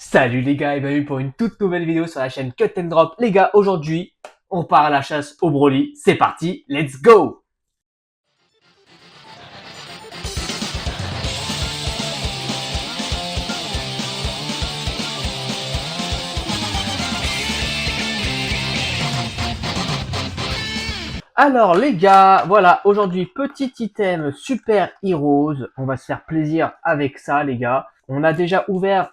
Salut les gars et bienvenue pour une toute nouvelle vidéo sur la chaîne Cut and Drop. Les gars, aujourd'hui, on part à la chasse au Broly. C'est parti, let's go! Alors les gars, voilà, aujourd'hui, petit item Super Heroes. On va se faire plaisir avec ça les gars. On a déjà ouvert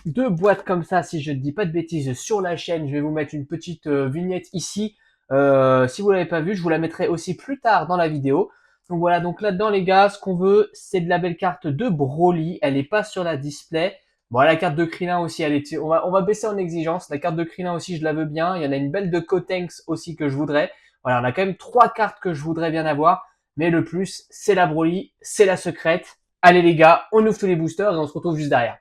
deux boîtes comme ça, si je ne dis pas de bêtises, sur la chaîne. Je vais vous mettre une petite vignette ici. Si vous l'avez pas vue, je vous la mettrai aussi plus tard dans la vidéo. Donc voilà, donc là-dedans les gars, ce qu'on veut, c'est de la belle carte de Broly. Elle n'est pas sur la display. Bon, la carte de Krillin aussi, elle est. On va baisser en exigence. La carte de Krillin aussi, je la veux bien. Il y en a une belle de Gotenks aussi que je voudrais. Voilà, on a quand même trois cartes que je voudrais bien avoir. Mais le plus, c'est la Broly, c'est la secrète. Allez les gars, on ouvre tous les boosters et on se retrouve juste derrière.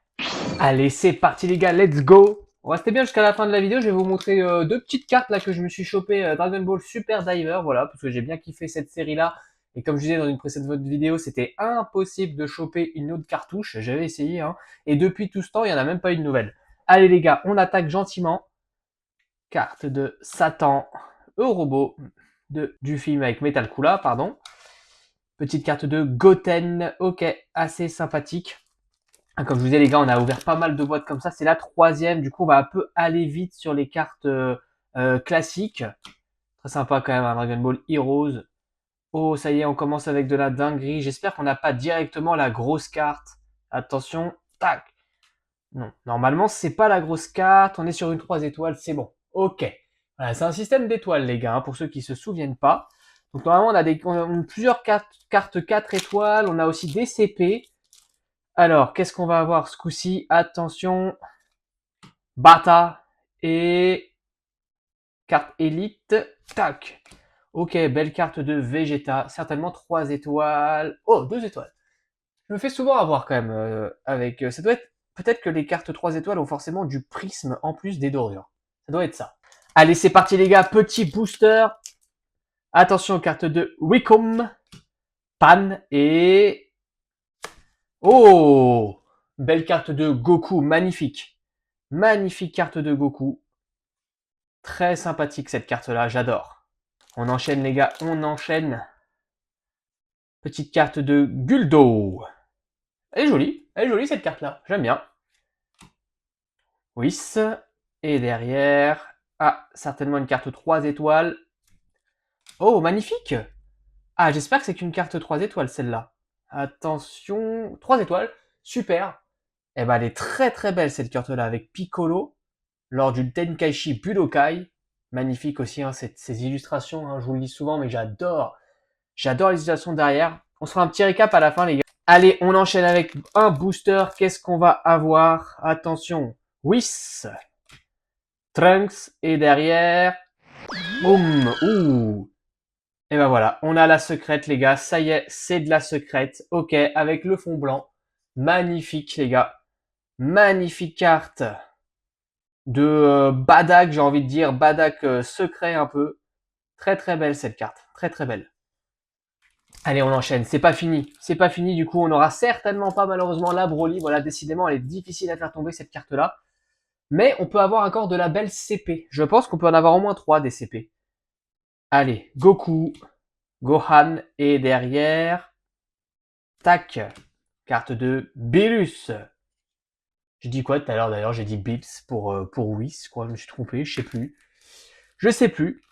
Allez, c'est parti les gars, let's go. Restez bien jusqu'à la fin de la vidéo, je vais vous montrer deux petites cartes là que je me suis chopé Dragon Ball Super Diver, voilà, parce que j'ai bien kiffé cette série là. Et comme je disais dans une précédente vidéo, c'était impossible de choper une autre cartouche, j'avais essayé, hein. Et depuis tout ce temps, il n'y en a même pas une nouvelle. Allez les gars, on attaque gentiment. Carte de Satan, Robot du film avec Metal Kula, pardon. Petite carte de Goten, ok, assez sympathique. Comme je vous disais les gars, on a ouvert pas mal de boîtes comme ça. C'est la troisième. Du coup, on va un peu aller vite sur les cartes classiques. Très sympa quand même, un Dragon Ball Heroes. Oh, ça y est, on commence avec de la dinguerie. J'espère qu'on n'a pas directement la grosse carte. Attention, tac. Non, normalement, c'est pas la grosse carte. On est sur une 3 étoiles, c'est bon. Ok. Voilà, c'est un système d'étoiles, les gars, hein, pour ceux qui se souviennent pas. Donc normalement, on a plusieurs cartes 4 étoiles. On a aussi des CP. Alors, qu'est-ce qu'on va avoir ce coup-ci? Attention, Bata et carte élite. Tac. Ok, belle carte de Vegeta. Certainement 3 étoiles. Oh, 2 étoiles. Je me fais souvent avoir quand même avec... ça doit être... Peut-être que les cartes 3 étoiles ont forcément du prisme en plus des dorures. Ça doit être ça. Allez, c'est parti les gars. Petit booster. Attention, carte de Wicom, Pan et... Oh, belle carte de Goku. Magnifique. Magnifique carte de Goku. Très sympathique cette carte-là, j'adore. On enchaîne les gars, on enchaîne. Petite carte de Guldo. Elle est jolie cette carte-là, j'aime bien. Whis. Et derrière, ah, certainement une carte 3 étoiles. Oh, magnifique. Ah, j'espère que c'est qu'une carte 3 étoiles celle-là. Attention, 3 étoiles, super. Eh ben, elle est très très belle cette carte-là avec Piccolo lors du Tenkaichi Budokai. Magnifique aussi, hein, ces illustrations, hein, je vous le dis souvent, mais j'adore. J'adore les illustrations derrière. On se fera un petit récap à la fin, les gars. Allez, on enchaîne avec un booster. Qu'est-ce qu'on va avoir? Attention. Whis. Trunks. Et derrière. Boum. Ouh. Et ben voilà, on a la secrète, les gars. Ça y est, c'est de la secrète. Ok, avec le fond blanc. Magnifique, les gars. Magnifique carte de Badak, j'ai envie de dire. Badak secret un peu. Très très belle cette carte. Très très belle. Allez, on enchaîne. C'est pas fini. C'est pas fini. Du coup, on n'aura certainement pas malheureusement la Broly. Voilà, décidément, elle est difficile à faire tomber cette carte-là. Mais on peut avoir encore de la belle CP. Je pense qu'on peut en avoir au moins 3 des CP. Allez, Goku, Gohan et derrière, tac, carte de Beerus. Je dis quoi tout à l'heure d'ailleurs? J'ai dit Bills pour Whis, je crois. Je me suis trompé, je sais plus. Je sais plus.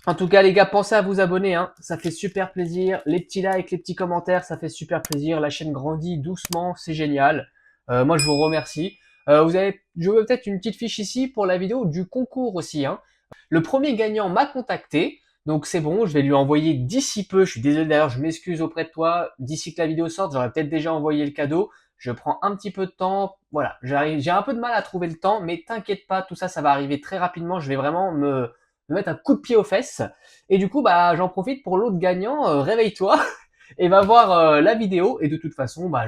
En tout cas, les gars, pensez à vous abonner, hein. Ça fait super plaisir. Les petits likes, les petits commentaires, ça fait super plaisir. La chaîne grandit doucement, c'est génial. Moi, je vous remercie. Je veux peut-être une petite fiche ici pour la vidéo du concours aussi, hein. Le premier gagnant m'a contacté, donc c'est bon, je vais lui envoyer d'ici peu. Je suis désolé d'ailleurs, je m'excuse auprès de toi. D'ici que la vidéo sorte, j'aurais peut-être déjà envoyé le cadeau. Je prends un petit peu de temps. Voilà, j'ai un peu de mal à trouver le temps, mais t'inquiète pas, tout ça, ça va arriver très rapidement. Je vais vraiment me mettre un coup de pied aux fesses. Et du coup, bah, j'en profite pour l'autre gagnant. Réveille-toi et va voir la vidéo. Et de toute façon, bah,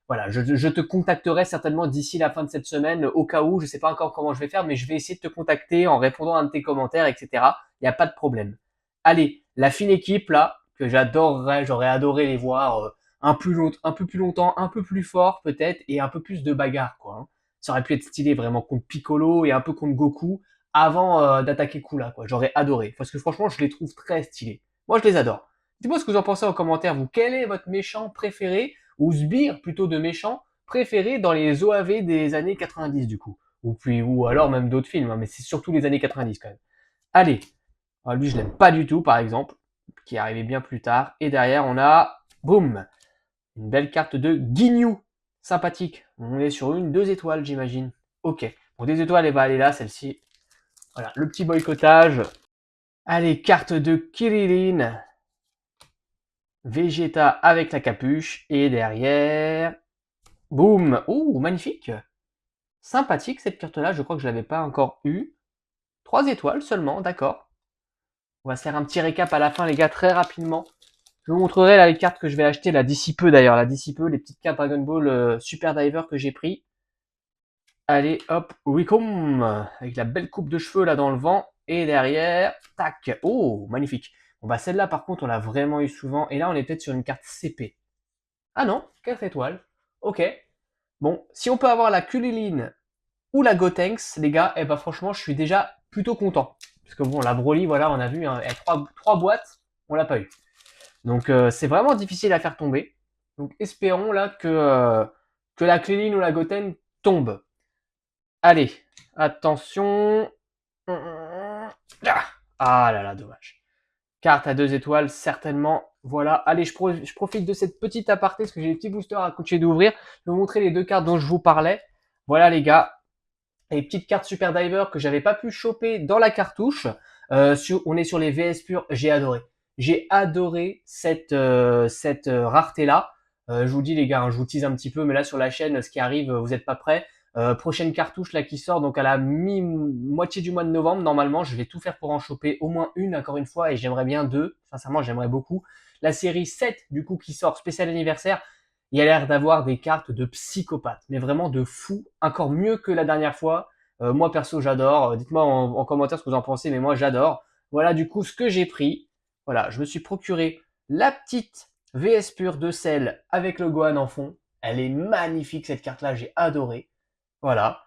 voilà, je te contacterai certainement d'ici la fin de cette semaine, au cas où. Je sais pas encore comment je vais faire, mais je vais essayer de te contacter en répondant à un de tes commentaires, etc. Il n'y a pas de problème. Allez, la fine équipe là, que j'adorerais, j'aurais adoré les voir un peu plus longtemps, un peu plus fort peut-être, et un peu plus de bagarre, quoi, hein. Ça aurait pu être stylé vraiment contre Piccolo et un peu contre Goku avant d'attaquer Kula, quoi. J'aurais adoré. Parce que franchement, je les trouve très stylés. Moi, je les adore. Dites-moi ce que vous en pensez en commentaire, vous. Quel est votre méchant préféré, ou sbire plutôt de méchant, préféré dans les OAV des années 90 du coup? Ou alors même d'autres films, hein, mais c'est surtout les années 90 quand même. Allez, lui je l'aime pas du tout par exemple, qui est arrivé bien plus tard. Et derrière on a, boum, une belle carte de Ginyu. Sympathique. On est sur une 2 étoiles j'imagine. Ok, bon 2 étoiles elle va aller là celle-ci. Voilà, le petit boycottage. Allez, carte de Kirilin. Vegeta avec la capuche. Et derrière, boum. Oh, magnifique. Sympathique cette carte-là, je crois que je l'avais pas encore eue. 3 étoiles seulement, d'accord. On va se faire un petit récap à la fin les gars, très rapidement. Je vous montrerai là les cartes que je vais acheter là d'ici peu d'ailleurs, là d'ici peu, les petites cartes Dragon Ball Super Diver que j'ai pris. Allez, hop, Wicom, avec la belle coupe de cheveux là dans le vent. Et derrière, tac, oh, magnifique. Bon bah celle-là par contre on l'a vraiment eu souvent. Et là on est peut-être sur une carte CP. Ah non, 4 étoiles. Ok. Bon, si on peut avoir la Kulilin ou la Gotenks, les gars, eh ben franchement, je suis déjà plutôt content. Parce que bon, la Broly, voilà, on a vu, hein, trois boîtes, on l'a pas eu. Donc c'est vraiment difficile à faire tomber. Donc espérons là que la Cléline ou la Goten tombe. Allez, attention. Ah là là, dommage. Carte à 2 étoiles, certainement. Voilà, allez, je profite de cette petite aparté, parce que j'ai des petits boosters à continuer d'ouvrir. Je vais vous montrer les 2 cartes dont je vous parlais. Voilà les gars, les petites cartes Super Diver que j'avais pas pu choper dans la cartouche. On est sur les VS purs, j'ai adoré. J'ai adoré cette rareté-là. Je vous dis les gars, hein, je vous tease un petit peu, mais là sur la chaîne, ce qui arrive, vous n'êtes pas prêts. Prochaine cartouche là qui sort donc à la moitié du mois de novembre normalement. Je vais tout faire pour en choper au moins une encore une fois et j'aimerais bien 2. Sincèrement, j'aimerais beaucoup. La série 7 du coup qui sort spécial anniversaire. Il y a l'air d'avoir des cartes de psychopathe, mais vraiment de fou, encore mieux que la dernière fois. Moi perso j'adore, dites-moi en commentaire ce que vous en pensez, mais moi j'adore. Voilà du coup ce que j'ai pris. Voilà, je me suis procuré la petite VS pure de sel avec le Gohan en fond. Elle est magnifique cette carte là, j'ai adoré. Voilà.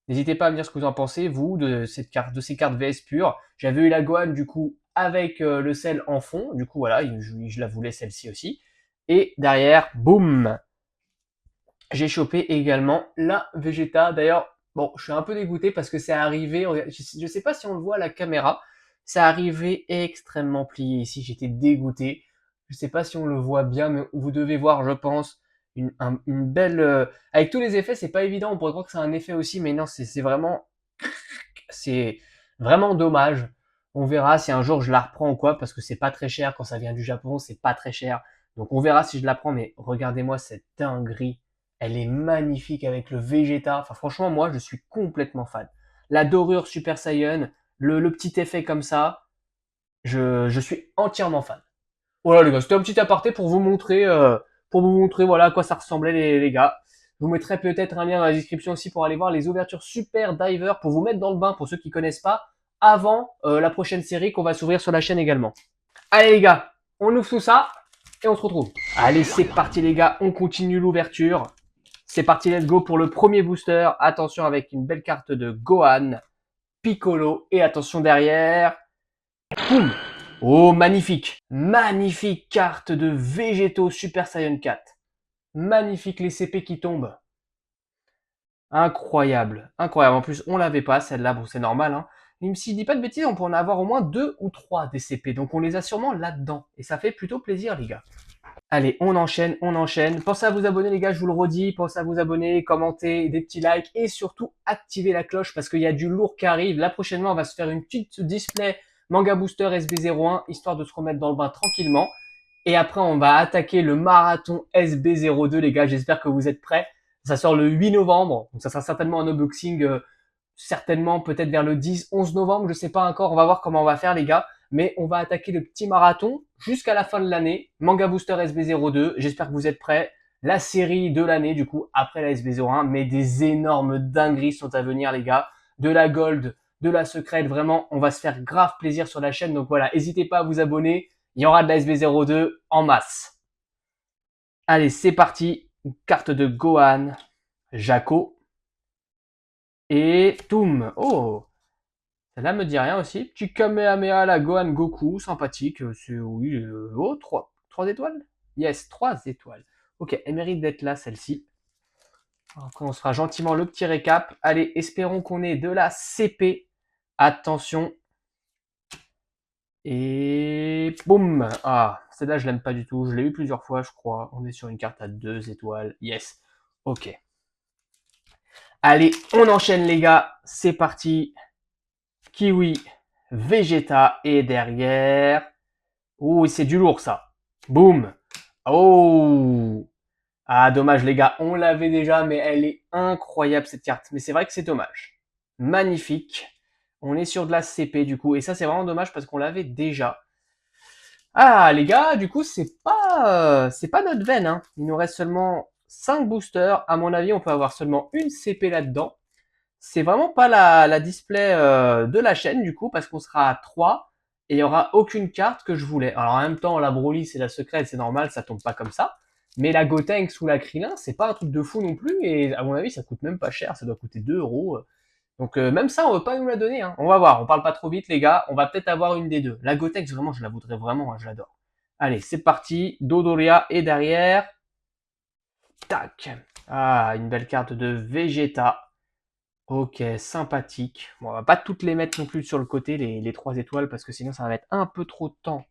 N'hésitez pas à me dire ce que vous en pensez, vous, de cette carte, de ces cartes VS pure. J'avais eu la Gohan du coup avec le sel en fond. Du coup voilà, je la voulais celle-ci aussi. Et derrière, boum, j'ai chopé également la Vegeta. D'ailleurs, bon, je suis un peu dégoûté parce que c'est arrivé, je sais pas si on le voit à la caméra, c'est arrivé extrêmement plié ici, j'étais dégoûté. Je sais pas si on le voit bien, mais vous devez voir, je pense, une belle... avec tous les effets, c'est pas évident, on pourrait croire que c'est un effet aussi, mais non, c'est vraiment dommage. On verra si un jour je la reprends ou quoi, parce que c'est pas très cher, quand ça vient du Japon, c'est pas très cher. Donc on verra si je la prends, mais regardez-moi cette dinguerie. Elle est magnifique avec le Vegeta. Enfin franchement, moi je suis complètement fan. La dorure Super Saiyan, le petit effet comme ça, je suis entièrement fan. Voilà les gars, c'était un petit aparté pour vous montrer voilà à quoi ça ressemblait les gars. Je vous mettrai peut-être un lien dans la description aussi pour aller voir les ouvertures Super Diver pour vous mettre dans le bain pour ceux qui connaissent pas avant la prochaine série qu'on va s'ouvrir sur la chaîne également. Allez les gars, on ouvre tout ça et on se retrouve. Allez c'est parti les gars, on continue l'ouverture. C'est parti, let's go pour le premier booster. Attention avec une belle carte de Gohan, Piccolo et attention derrière. Boum. Oh, magnifique. Magnifique carte de Végéto Super Saiyan 4. Magnifique les CP qui tombent. Incroyable. Incroyable. En plus, on l'avait pas celle-là. Bon, c'est normal. Hein. Même si je dis pas de bêtises, on peut en avoir au moins 2 ou 3 des CP. Donc on les a sûrement là-dedans. Et ça fait plutôt plaisir les gars. Allez, on enchaîne, on enchaîne. Pensez à vous abonner les gars, je vous le redis. Pensez à vous abonner, commenter, des petits likes et surtout activer la cloche parce qu'il y a du lourd qui arrive. Là prochainement, on va se faire une petite display Manga Booster SB01 histoire de se remettre dans le bain tranquillement. Et après, on va attaquer le marathon SB02 les gars. J'espère que vous êtes prêts. Ça sort le 8 novembre, donc ça sera certainement un unboxing certainement peut-être vers le 10, 11 novembre, je sais pas encore, on va voir comment on va faire les gars, mais on va attaquer le petit marathon jusqu'à la fin de l'année, Manga Booster SB02, j'espère que vous êtes prêts, la série de l'année du coup, après la SB01, mais des énormes dingueries sont à venir les gars, de la gold, de la secrète, vraiment, on va se faire grave plaisir sur la chaîne, donc voilà, n'hésitez pas à vous abonner, il y aura de la SB02 en masse. Allez, c'est parti, carte de Gohan, Jaco, Et toum. Oh, celle-là me dit rien aussi. Petit Kamehameha, la Gohan Goku, sympathique. C'est oui. Oh, 3 étoiles? Yes, 3 étoiles. Ok, elle mérite d'être là, celle-ci. Après, on se fera gentiment le petit récap. Allez, espérons qu'on ait de la CP. Attention. Et boum. Ah, celle-là, je l'aime pas du tout. Je l'ai eu plusieurs fois, je crois. On est sur une carte à 2 étoiles. Yes. Ok. Allez, on enchaîne les gars. C'est parti. Kiwi, Vegeta et derrière. Ouh, c'est du lourd ça. Boum. Oh. Ah, dommage les gars, on l'avait déjà, mais elle est incroyable cette carte. Mais c'est vrai que c'est dommage. Magnifique. On est sur de la CP du coup, et ça c'est vraiment dommage parce qu'on l'avait déjà. Ah les gars, du coup c'est pas notre veine, hein. Il nous reste seulement 5 boosters. À mon avis, on peut avoir seulement une CP là-dedans. C'est vraiment pas la display de la chaîne du coup parce qu'on sera à 3 et il y aura aucune carte que je voulais. Alors en même temps la Broly c'est la secrète, c'est normal, ça tombe pas comme ça. Mais la Gotenks ou la Krillin c'est pas un truc de fou non plus et à mon avis ça coûte même pas cher, ça doit coûter 2 euros. Donc même ça on veut pas nous la donner, hein. On va voir, on parle pas trop vite les gars, on va peut-être avoir une des deux. La Gotenks vraiment je la voudrais vraiment, hein, je l'adore. Allez c'est parti, Dodoria et derrière, tac. Ah une belle carte de Vegeta. Ok, sympathique. Bon, on va pas toutes les mettre non plus sur le côté, les 3 étoiles, parce que sinon ça va mettre un peu trop de temps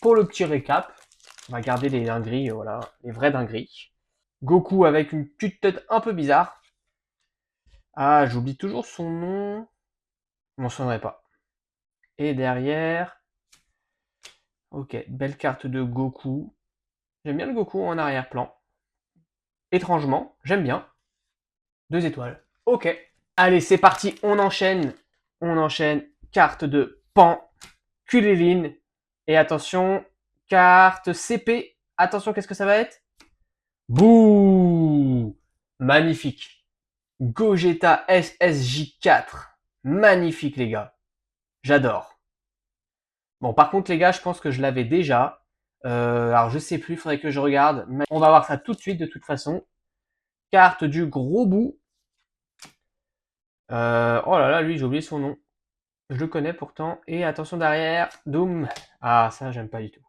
pour le petit récap. On va garder les dingueries, voilà, les vraies dingueries. Goku avec une petite tête un peu bizarre. Ah, j'oublie toujours son nom. Je m'en souviendrai pas. Et derrière, ok, belle carte de Goku. J'aime bien le Goku en arrière-plan. Étrangement, j'aime bien. 2 étoiles. Ok. Allez, c'est parti, on enchaîne. On enchaîne. Carte de Pan. Kulilin. Et attention, carte CP. Attention, qu'est-ce que ça va être? Bouh! Magnifique. Gogeta SSJ4. Magnifique, les gars. J'adore. Bon, par contre, les gars, je pense que je l'avais déjà. Alors, je sais plus, il faudrait que je regarde. On va voir ça tout de suite, de toute façon. Carte du gros bout. Oh là là, lui, j'ai oublié son nom. Je le connais pourtant. Et attention derrière. Doom. Ah, ça, j'aime pas du tout.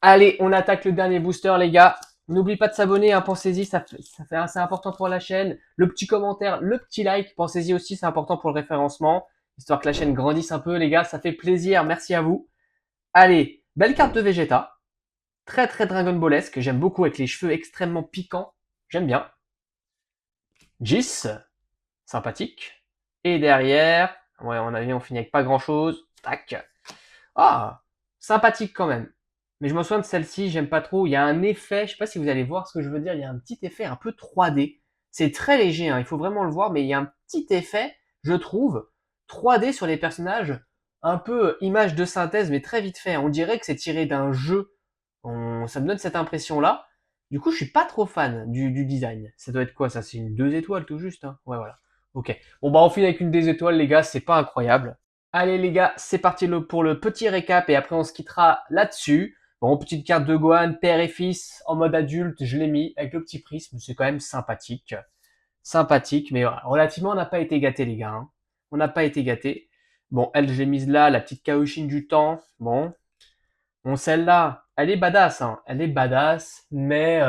Allez, on attaque le dernier booster, les gars. N'oublie pas de s'abonner, hein, pensez-y, c'est important pour la chaîne. Le petit commentaire, le petit like, pensez-y aussi, c'est important pour le référencement, histoire que la chaîne grandisse un peu, les gars, ça fait plaisir, merci à vous. Allez, belle carte de Vegeta, très très Dragon Ballesque, j'aime beaucoup avec les cheveux extrêmement piquants, j'aime bien. Jis, sympathique. Et derrière, ouais, on finit avec pas grand-chose, tac. Ah, sympathique quand même. Mais je me souviens de celle-ci, j'aime pas trop. Il y a un effet, je sais pas si vous allez voir ce que je veux dire, il y a un petit effet un peu 3D. C'est très léger, hein, il faut vraiment le voir, mais il y a un petit effet, je trouve, 3D sur les personnages, un peu image de synthèse, mais très vite fait. On dirait que c'est tiré d'un jeu. Ça me donne cette impression-là. Du coup, je suis pas trop fan du design. Ça doit être quoi ça? C'est une 2 étoiles tout juste, hein. Ouais, voilà. Ok. Bon, bah on finit avec une des étoiles, les gars, c'est pas incroyable. Allez les gars, c'est parti pour le petit récap et après on se quittera là-dessus. Bon, petite carte de Gohan, père et fils, en mode adulte, je l'ai mis avec le petit prisme, c'est quand même sympathique. Sympathique, mais voilà, relativement on n'a pas été gâtés les gars, hein. On n'a pas été gâtés. Bon, elle, je l'ai mise là, la petite Kaoshin du temps. Bon, celle-là, elle est badass, hein. Elle est badass, mais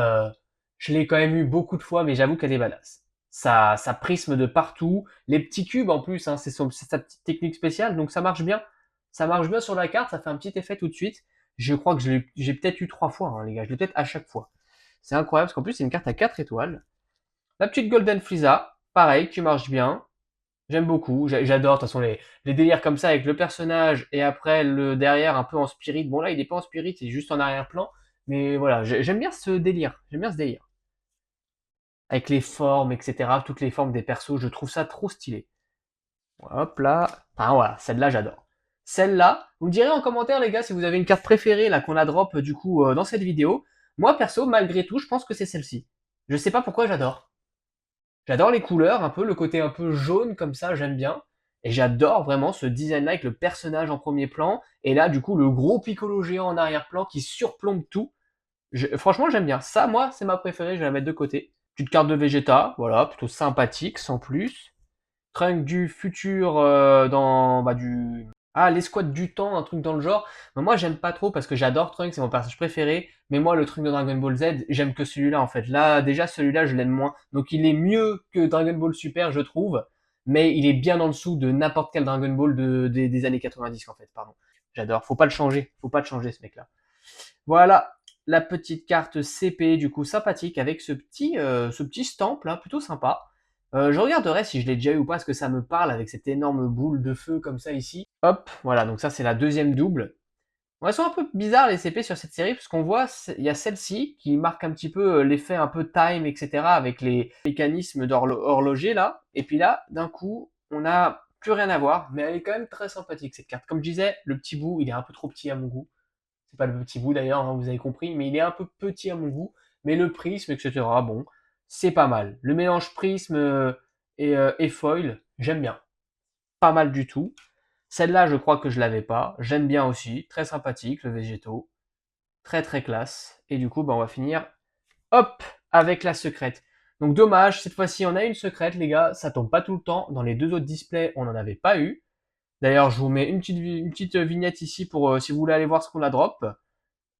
je l'ai quand même eu beaucoup de fois, mais j'avoue qu'elle est badass. Ça prisme de partout. Les petits cubes en plus, hein, c'est sa petite technique spéciale, donc ça marche bien. Ça marche bien sur la carte, ça fait un petit effet tout de suite. Je crois que j'ai peut-être eu 3 fois, hein, les gars. Je l'ai peut-être à chaque fois. C'est incroyable, parce qu'en plus, c'est une carte à 4 étoiles. La petite Golden Frieza, pareil, qui marche bien. J'aime beaucoup, j'adore de toute façon les délires comme ça avec le personnage et après le derrière un peu en spirit. Bon là il est pas en spirit, c'est juste en arrière-plan. Mais voilà, j'aime bien ce délire. J'aime bien ce délire. Avec les formes, etc. Toutes les formes des persos, je trouve ça trop stylé. Hop là. Enfin voilà, celle-là j'adore. Celle-là, vous me direz en commentaire les gars si vous avez une carte préférée là qu'on a drop du coup dans cette vidéo. Moi perso, malgré tout, je pense que c'est celle-ci. Je sais pas pourquoi j'adore. J'adore les couleurs, un peu le côté un peu jaune comme ça, j'aime bien. Et j'adore vraiment ce design-là avec le personnage en premier plan. Et là, du coup, le gros Piccolo géant en arrière-plan qui surplombe tout. Franchement, j'aime bien. Ça, moi, c'est ma préférée, je vais la mettre de côté. Petite carte de Vegeta, voilà, plutôt sympathique, sans plus. Trunks du futur dans du... Ah, l'escouade du temps, un truc dans le genre. Mais moi, j'aime pas trop parce que j'adore Trunks, c'est mon personnage préféré. Mais moi, le truc de Dragon Ball Z, j'aime que celui-là en fait. Là, déjà, celui-là, je l'aime moins. Donc, il est mieux que Dragon Ball Super, je trouve. Mais il est bien en dessous de n'importe quel Dragon Ball des années 90 en fait, pardon. J'adore. Faut pas le changer. Faut pas le changer, ce mec-là. Voilà, la petite carte CP, du coup, sympathique, avec ce petit stamp là, plutôt sympa. Je regarderai si je l'ai déjà eu ou pas, parce que ça me parle avec cette énorme boule de feu comme ça ici. Hop, voilà, donc ça c'est la deuxième double. Bon, elles sont un peu bizarres les CP sur cette série, parce qu'on voit, il y a celle-ci qui marque un petit peu l'effet un peu time, etc., avec les mécanismes d'horloger là. Et puis là, d'un coup, on n'a plus rien à voir, mais elle est quand même très sympathique cette carte. Comme je disais, le petit bout, il est un peu trop petit à mon goût. C'est pas le petit bout d'ailleurs, hein, vous avez compris, mais il est un peu petit à mon goût. Mais le prisme, etc., bon, c'est pas mal. Le mélange prisme et foil, j'aime bien. Pas mal du tout. Celle-là, je crois que je l'avais pas. J'aime bien aussi. Très sympathique, le végétaux. Très très classe. Et du coup, bah, on va finir, hop, avec la secrète. Donc dommage, cette fois-ci, on a une secrète, les gars. Ça tombe pas tout le temps. Dans les deux autres displays, on n'en avait pas eu. D'ailleurs, je vous mets une petite vignette ici pour si vous voulez aller voir ce qu'on a drop.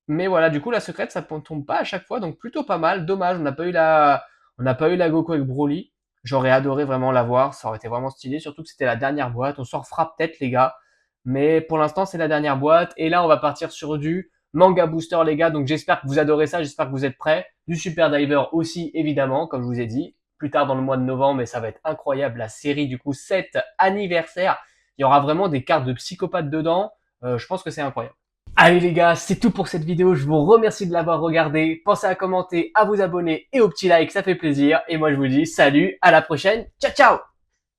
Mais voilà, du coup, la secrète, ça tombe pas à chaque fois, donc plutôt pas mal. Dommage, on n'a pas eu la Goku avec Broly. J'aurais adoré vraiment la voir, ça aurait été vraiment stylé, surtout que c'était la dernière boîte. On s'en refera peut-être, les gars. Mais pour l'instant, c'est la dernière boîte. Et là, on va partir sur du manga booster, les gars. Donc j'espère que vous adorez ça, j'espère que vous êtes prêts. Du Super Diver aussi, évidemment, comme je vous ai dit. Plus tard dans le mois de novembre, mais ça va être incroyable. La série, du coup, 7 anniversaire. Il y aura vraiment des cartes de psychopathes dedans. Je pense que c'est incroyable. Allez les gars, c'est tout pour cette vidéo. Je vous remercie de l'avoir regardé. Pensez à commenter, à vous abonner et au petit like, ça fait plaisir. Et moi je vous dis salut, à la prochaine. Ciao ciao.